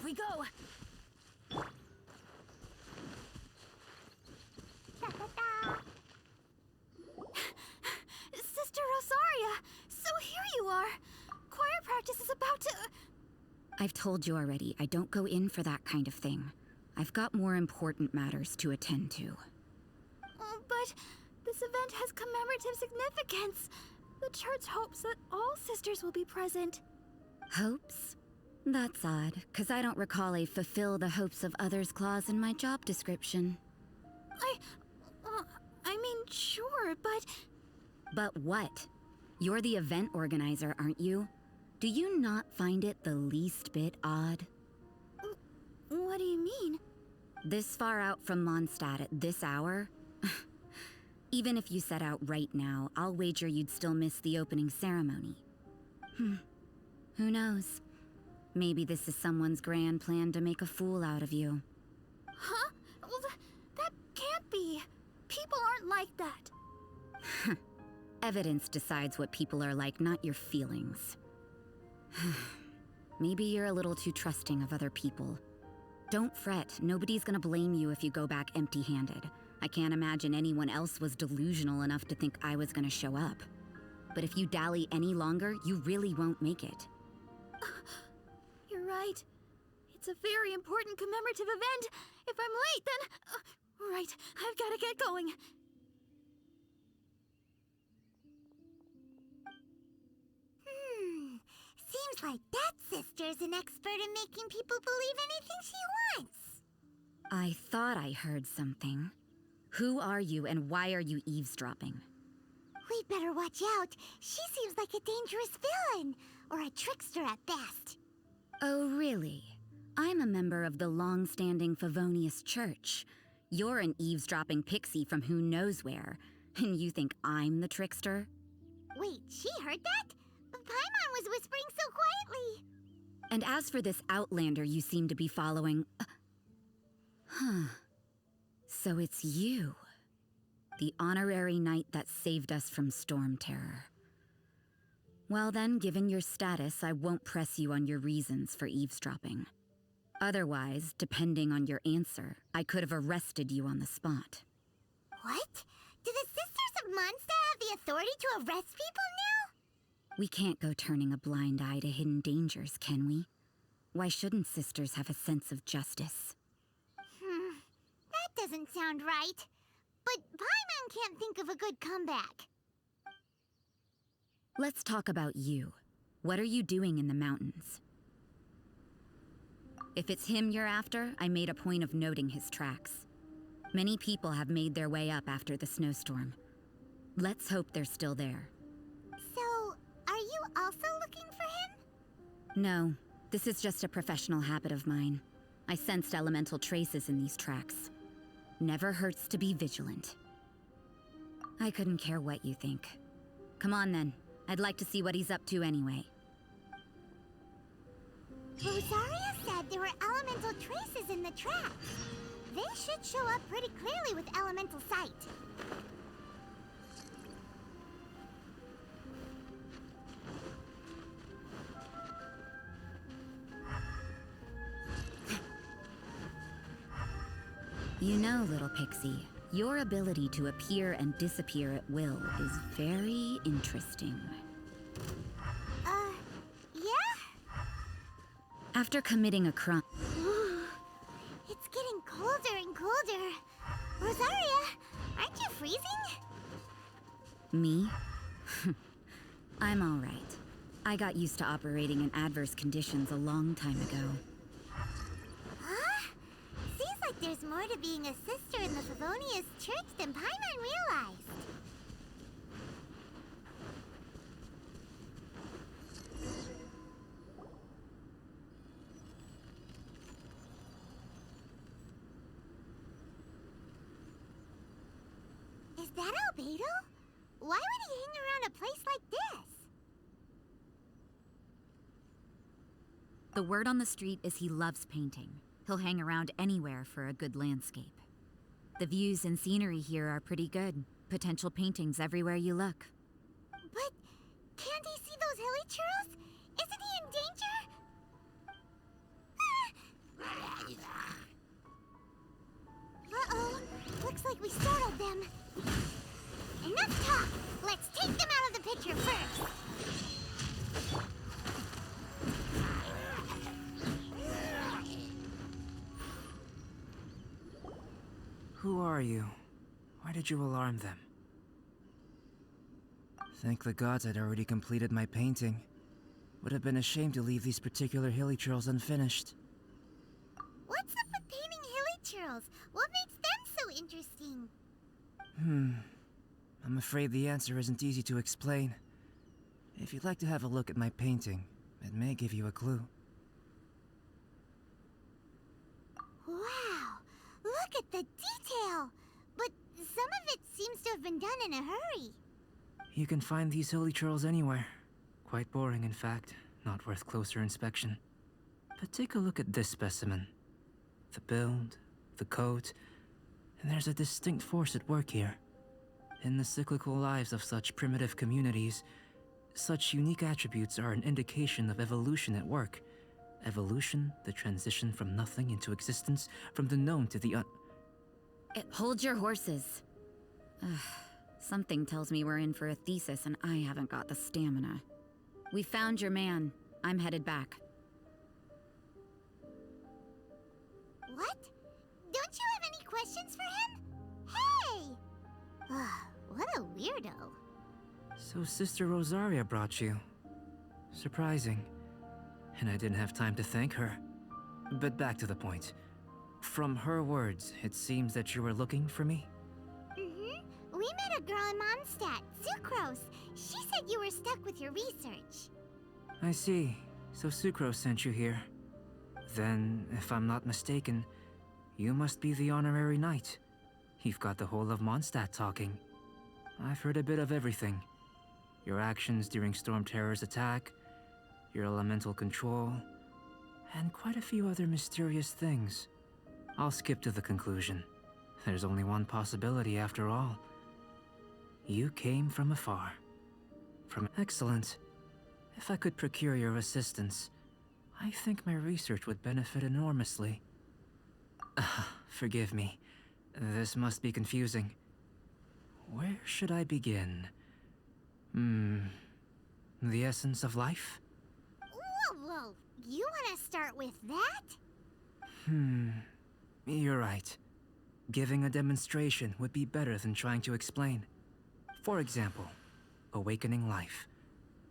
we go! Sister Rosaria! So here you are! Choir practice is about to... I've told you already, I don't go in for that kind of thing. I've got more important matters to attend to. But this event has commemorative significance. The church hopes that all sisters will be present. Hopes? That's odd, because I don't recall a fulfill the hopes of others clause in my job description. I mean, sure, but... But what? You're the event organizer, aren't you? Do you not find it the least bit odd? What do you mean? This far out from Mondstadt at this hour? Even if you set out right now, I'll wager you'd still miss the opening ceremony. Who knows? Maybe this is someone's grand plan to make a fool out of you. Huh? Well, that can't be. People aren't like that. Evidence decides what people are like, not your feelings. Maybe you're a little too trusting of other people. Don't fret, nobody's gonna blame you if you go back empty-handed. I can't imagine anyone else was delusional enough to think I was gonna show up. But if you dally any longer, you really won't make it. You're right. It's a very important commemorative event. If I'm late, then... right, I've gotta get going. Seems like that sister's an expert in making people believe anything she wants. I thought I heard something. Who are you and why are you eavesdropping? We'd better watch out. She seems like a dangerous villain, or a trickster at best. Oh, really? I'm a member of the long-standing Favonius Church. You're an eavesdropping pixie from who knows where, and you think I'm the trickster? Wait, she heard that? Paimon was whispering so quietly. And as for this outlander you seem to be following... So it's you. The honorary knight that saved us from storm terror. Well then, given your status, I won't press you on your reasons for eavesdropping. Otherwise, depending on your answer, I could have arrested you on the spot. What? Do the Sisters of Mondstadt have the authority to arrest people now? We can't go turning a blind eye to hidden dangers, can we? Why shouldn't sisters have a sense of justice? That doesn't sound right. But Paimon can't think of a good comeback. Let's talk about you. What are you doing in the mountains? If it's him you're after, I made a point of noting his tracks. Many people have made their way up after the snowstorm. Let's hope they're still there. So, are you also looking for him? No, this is just a professional habit of mine. I sensed elemental traces in these tracks. Never hurts to be vigilant. I couldn't care what you think. Come on then. I'd like to see what he's up to anyway. Rosaria said there were elemental traces in the tracks. They should show up pretty clearly with elemental sight. You know, little pixie, your ability to appear and disappear at will is very interesting. Yeah? After committing a crime... It's getting colder and colder. Rosaria, aren't you freezing? Me? I'm all right. I got used to operating in adverse conditions a long time ago. Huh? Seems like there's more to being a sister in the Favonius Church than Paimon realized. Is that Albedo? Why would he hang around a place like this? The word on the street is he loves painting. He'll hang around anywhere for a good landscape. The views and scenery here are pretty good. Potential paintings everywhere you look. But can't he see those hilly churros? Isn't he in danger? Looks like we startled them. Enough talk! Let's take them out of the picture first! Who are you? Why did you alarm them? Thank the gods I'd already completed my painting. Would have been a shame to leave these particular hilly churls unfinished. What's up with painting hilly churls? What makes them so interesting? I'm afraid the answer isn't easy to explain. If you'd like to have a look at my painting, it may give you a clue. Wow! Look at the detail! But some of it seems to have been done in a hurry. You can find these hilly churls anywhere. Quite boring, in fact. Not worth closer inspection. But take a look at this specimen. The build, the coat, and there's a distinct force at work here. In the cyclical lives of such primitive communities, such unique attributes are an indication of evolution at work. Evolution, the transition from nothing into existence, from the known to the Hold your horses. Ugh, something tells me we're in for a thesis and I haven't got the stamina. We found your man. I'm headed back. What? Don't you have any questions for him? Hey! What a weirdo. So Sister Rosaria brought you. Surprising. And I didn't have time to thank her. But back to the point. From her words, it seems that you were looking for me? Mm-hmm. We met a girl in Mondstadt, Sucrose. She said you were stuck with your research. I see. So Sucrose sent you here. Then, if I'm not mistaken, you must be the honorary knight. You've got the whole of Mondstadt talking. I've heard a bit of everything. Your actions during Storm Terror's attack, your elemental control, and quite a few other mysterious things. I'll skip to the conclusion. There's only one possibility after all. You came from afar. Excellent. If I could procure your assistance, I think my research would benefit enormously. Forgive me. This must be confusing. Where should I begin? The essence of life? Whoa! You want to start with that? You're right. Giving a demonstration would be better than trying to explain. For example, awakening life.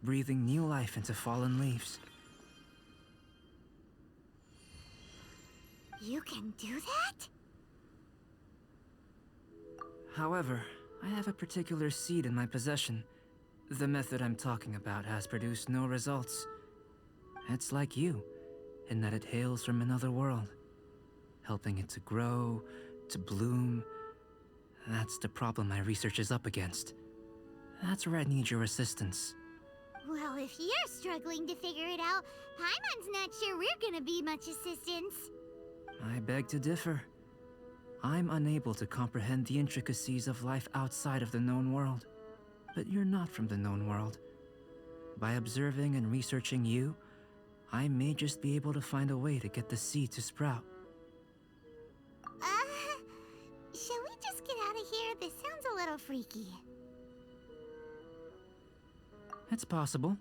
Breathing new life into fallen leaves. You can do that? However, I have a particular seed in my possession. The method I'm talking about has produced no results. It's like you, in that it hails from another world. Helping it to grow, to bloom. That's the problem my research is up against. That's where I need your assistance. Well, if you're struggling to figure it out, Paimon's not sure we're gonna be much assistance. I beg to differ. I'm unable to comprehend the intricacies of life outside of the known world. But you're not from the known world. By observing and researching you, I may just be able to find a way to get the seed to sprout. Shall we just get out of here? This sounds a little freaky. It's possible.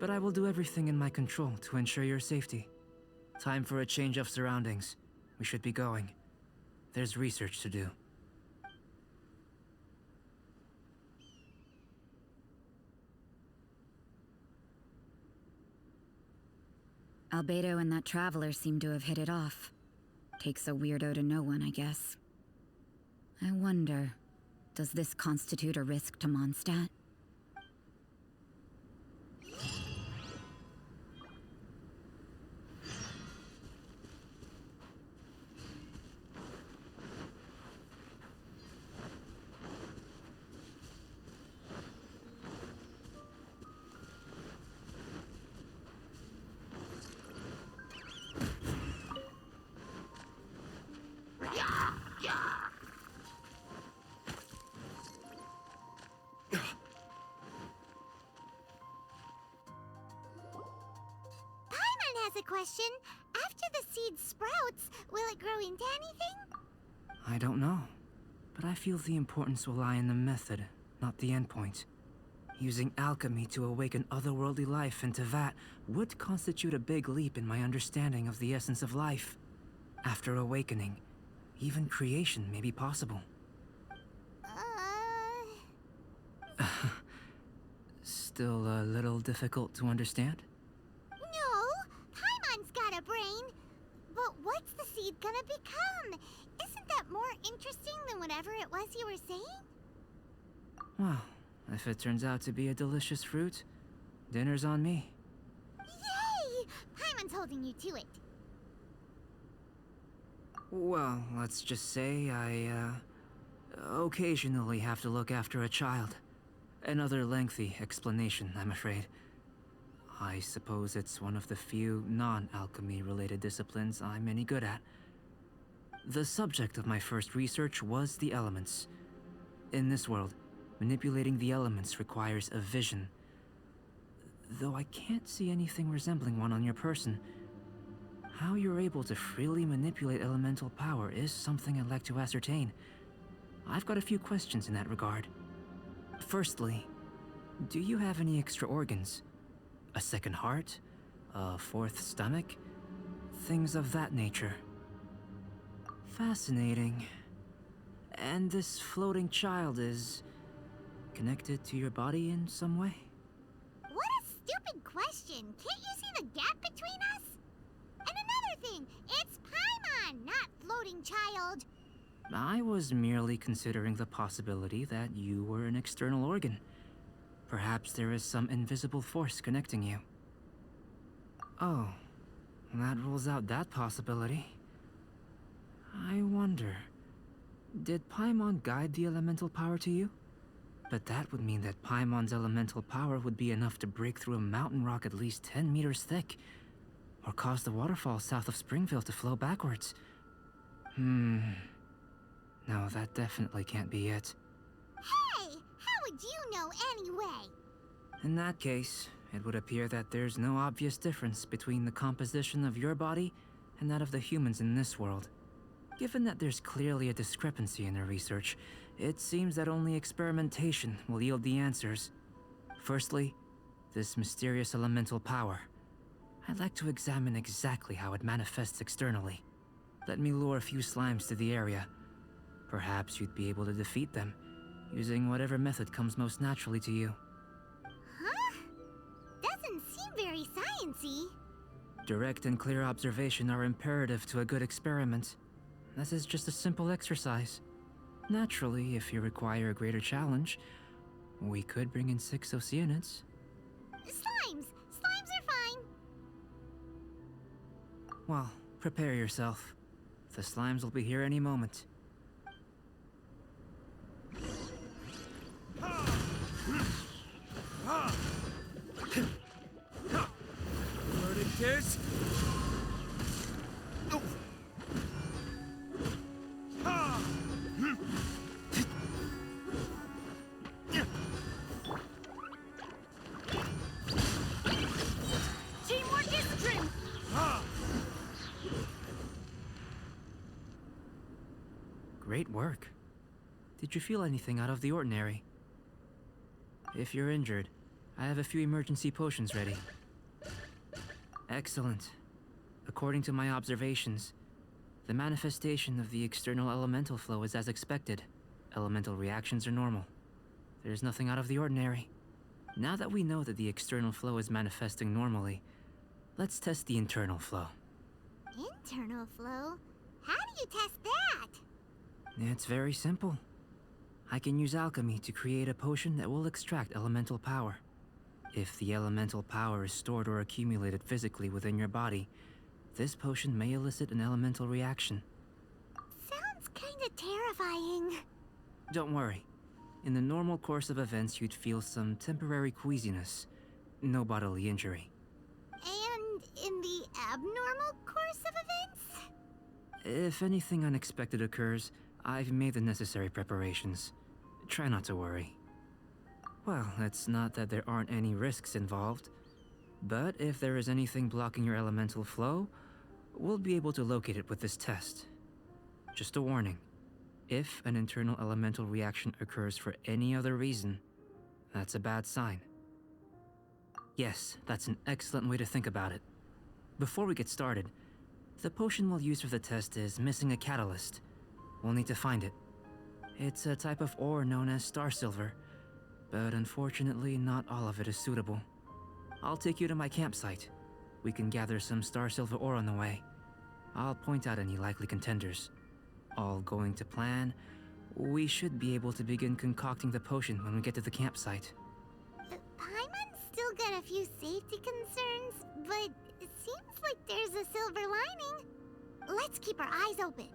But I will do everything in my control to ensure your safety. Time for a change of surroundings. We should be going. There's research to do. Albedo and that traveler seem to have hit it off. Takes a weirdo to know one, I guess. I wonder, does this constitute a risk to Mondstadt? Has a question. After the seed sprouts, will it grow into anything? I don't know. but I feel the importance will lie in the method, not the endpoint. Using alchemy to awaken otherworldly life into that would constitute a big leap in my understanding of the essence of life. After awakening, even creation may be possible. Still a little difficult to understand? No, Paimon's got a brain. But what's the seed gonna become? Isn't that more interesting than whatever it was you were saying? Well, if it turns out to be a delicious fruit, dinner's on me. Yay! Paimon's holding you to it. Well, let's just say I, occasionally have to look after a child. Another lengthy explanation, I'm afraid. I suppose it's one of the few non-alchemy related disciplines I'm any good at. The subject of my first research was the elements. In this world, manipulating the elements requires a vision. Though I can't see anything resembling one on your person, how you're able to freely manipulate elemental power is something I'd like to ascertain. I've got a few questions in that regard. Firstly, do you have any extra organs? A second heart? A fourth stomach? Things of that nature. Fascinating. And this floating child is connected to your body in some way? What a stupid question! Can't you see the gap between us? And another thing, it's Paimon, not floating child. I was merely considering the possibility that you were an external organ. Perhaps there is some invisible force connecting you. Oh, that rules out that possibility. I wonder, did Paimon guide the elemental power to you? But that would mean that Paimon's elemental power would be enough to break through a mountain rock at least 10 meters thick, or cause the waterfall south of Springville to flow backwards. No, that definitely can't be it. Hey, how would you know anyway? In that case, it would appear that there's no obvious difference between the composition of your body and that of the humans in this world. Given that there's clearly a discrepancy in their research, it seems that only experimentation will yield the answers. Firstly, this mysterious elemental power. I'd like to examine exactly how it manifests externally. Let me lure a few slimes to the area. Perhaps you'd be able to defeat them, using whatever method comes most naturally to you. Huh? Doesn't seem very sciencey. Direct and clear observation are imperative to a good experiment. This is just a simple exercise. Naturally, if you require a greater challenge, we could bring in 6 Oceanids. Slimes! Slimes are fine. Well, prepare yourself. The slimes will be here any moment. Learning this? Teamwork is strength! Great work. Did you feel anything out of the ordinary? If you're injured, I have a few emergency potions ready. Excellent. According to my observations, the manifestation of the external elemental flow is as expected. Elemental reactions are normal. There's nothing out of the ordinary. Now that we know that the external flow is manifesting normally, let's test the internal flow. Internal flow? How do you test that? It's very simple. I can use alchemy to create a potion that will extract elemental power. If the elemental power is stored or accumulated physically within your body, this potion may elicit an elemental reaction. Sounds kinda terrifying. Don't worry. In the normal course of events, you'd feel some temporary queasiness. No bodily injury. And in the abnormal course of events? If anything unexpected occurs, I've made the necessary preparations. Try not to worry. Well, it's not that there aren't any risks involved, but if there is anything blocking your elemental flow, we'll be able to locate it with this test. Just a warning. If an internal elemental reaction occurs for any other reason, that's a bad sign. Yes, that's an excellent way to think about it. Before we get started, the potion we'll use for the test is missing a catalyst. We'll need to find it. It's a type of ore known as star silver, but unfortunately not all of it is suitable. I'll take you to my campsite. We can gather some star silver ore on the way. I'll point out any likely contenders. All going to plan, we should be able to begin concocting the potion when we get to the campsite. Paimon's still got a few safety concerns, but it seems like there's a silver lining. Let's keep our eyes open.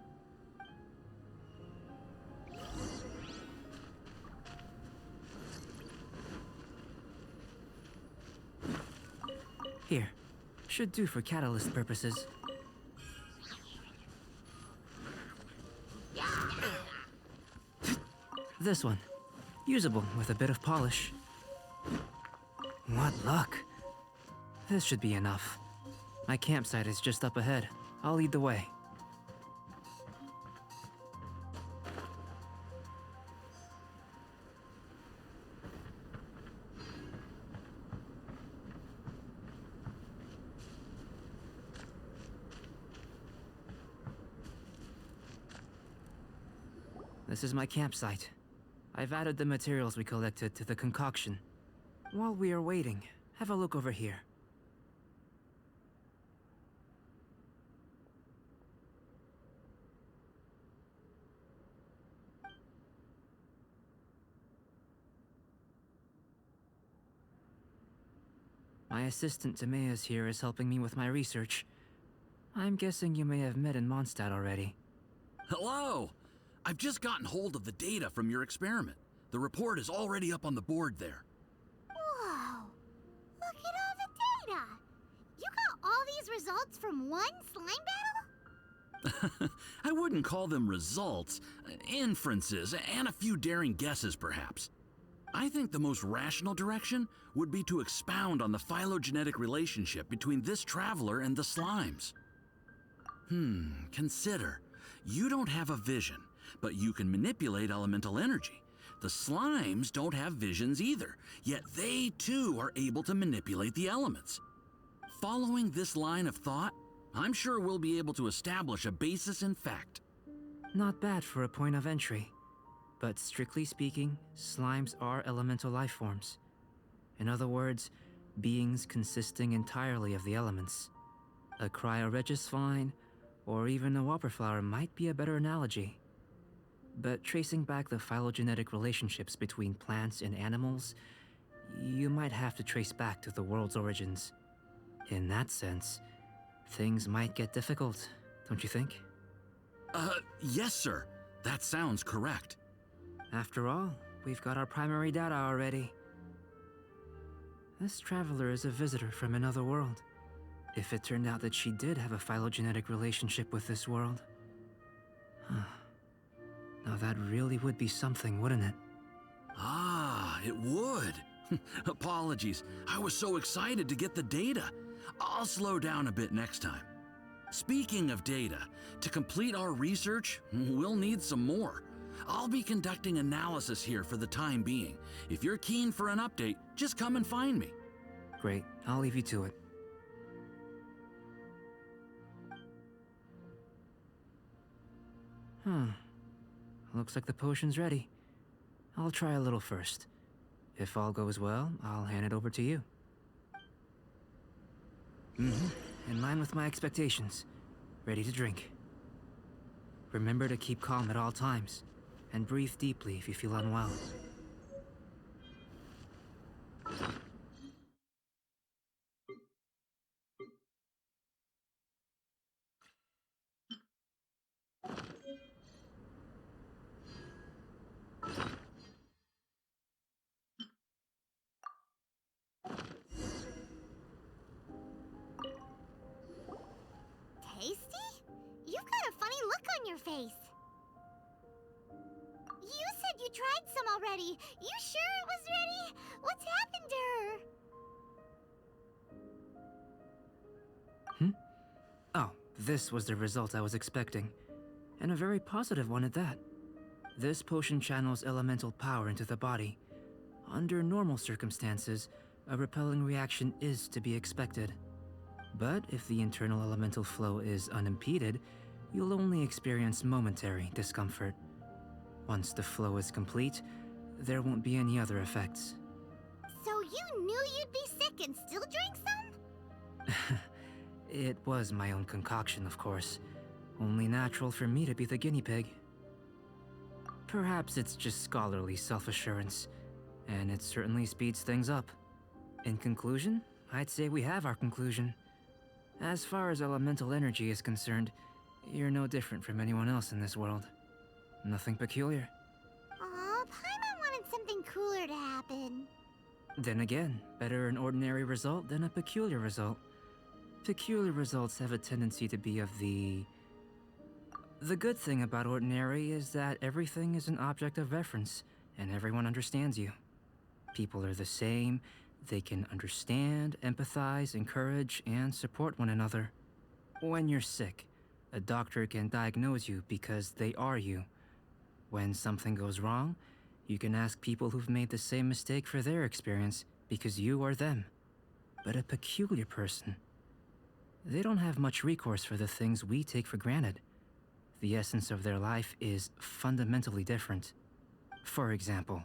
Here, should do for catalyst purposes. This one, usable with a bit of polish. What luck. This should be enough. My campsite is just up ahead. I'll lead the way. This is my campsite. I've added the materials we collected to the concoction. While we are waiting, have a look over here. My assistant Timaeus here is helping me with my research. I'm guessing you may have met in Mondstadt already. Hello! I've just gotten hold of the data from your experiment. The report is already up on the board there. Whoa! Look at all the data! You got all these results from one slime battle? I wouldn't call them results, inferences, and a few daring guesses perhaps. I think the most rational direction would be to expound on the phylogenetic relationship between this traveler and the slimes. Consider. You don't have a vision, but you can manipulate elemental energy. The slimes don't have visions either, yet they too are able to manipulate the elements. Following this line of thought, I'm sure we'll be able to establish a basis in fact. Not bad for a point of entry. But strictly speaking, slimes are elemental life forms. In other words, beings consisting entirely of the elements. A cryoregisvine, or even a whopperflower might be a better analogy. But tracing back the phylogenetic relationships between plants and animals, you might have to trace back to the world's origins. In that sense, things might get difficult, don't you think? Yes, sir. That sounds correct. After all, we've got our primary data already. This traveler is a visitor from another world. If it turned out that she did have a phylogenetic relationship with this world. Now that really would be something, wouldn't it? Ah, it would. Apologies. I was so excited to get the data. I'll slow down a bit next time. Speaking of data, to complete our research, we'll need some more. I'll be conducting analysis here for the time being. If you're keen for an update, just come and find me. Great, I'll leave you to it. Looks like the potion's ready. I'll try a little first. If all goes well, I'll hand it over to you. In line with my expectations. Ready to drink. Remember to keep calm at all times, and breathe deeply if you feel unwell. Tasty? You've got a funny look on your face. You said you tried some already. You sure it was ready? What's happened to her? Oh, this was the result I was expecting. And a very positive one at that. This potion channels elemental power into the body. Under normal circumstances, a repelling reaction is to be expected. But if the internal elemental flow is unimpeded, you'll only experience momentary discomfort. Once the flow is complete, there won't be any other effects. So you knew you'd be sick and still drank some? It was my own concoction, of course. Only natural for me to be the guinea pig. Perhaps it's just scholarly self-assurance, and it certainly speeds things up. In conclusion, I'd say we have our conclusion. As far as elemental energy is concerned, you're no different from anyone else in this world. Nothing peculiar. Aw, Paimon wanted something cooler to happen. Then again, better an ordinary result than a peculiar result. Peculiar results have a tendency to be of the... The good thing about ordinary is that everything is an object of reference, and everyone understands you. People are the same, they can understand, empathize, encourage, and support one another. When you're sick, a doctor can diagnose you because they are you. When something goes wrong, you can ask people who've made the same mistake for their experience because you are them. But a peculiar person, they don't have much recourse for the things we take for granted. The essence of their life is fundamentally different. For example,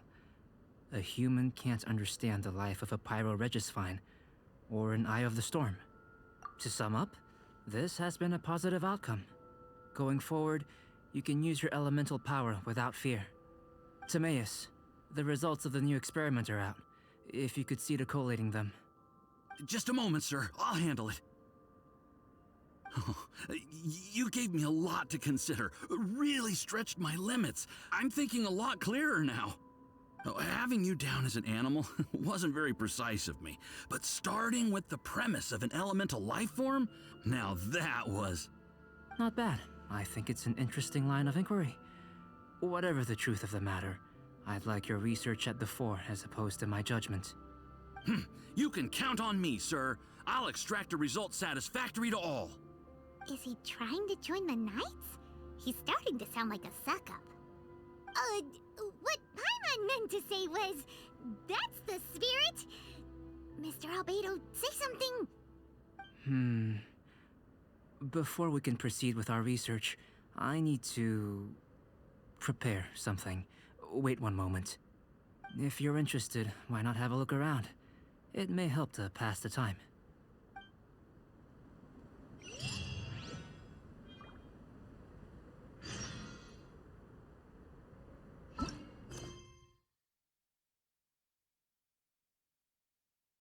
a human can't understand the life of a pyroregisvine or an Eye of the Storm. To sum up, this has been a positive outcome. Going forward, you can use your elemental power without fear. Timaeus, the results of the new experiment are out. If you could see to collating them. Just a moment, sir. I'll handle it. Oh, you gave me a lot to consider. Really stretched my limits. I'm thinking a lot clearer now. Oh, having you down as an animal wasn't very precise of me, but starting with the premise of an elemental life form, now that was... Not bad. I think it's an interesting line of inquiry. Whatever the truth of the matter, I'd like your research at the fore as opposed to my judgment. You can count on me, sir. I'll extract a result satisfactory to all. Is he trying to join the Knights? He's starting to sound like a suck-up. What Paimon meant to say was, that's the spirit. Mr. Albedo, say something. Before we can proceed with our research, I need to... prepare something. Wait one moment. If you're interested, why not have a look around? It may help to pass the time.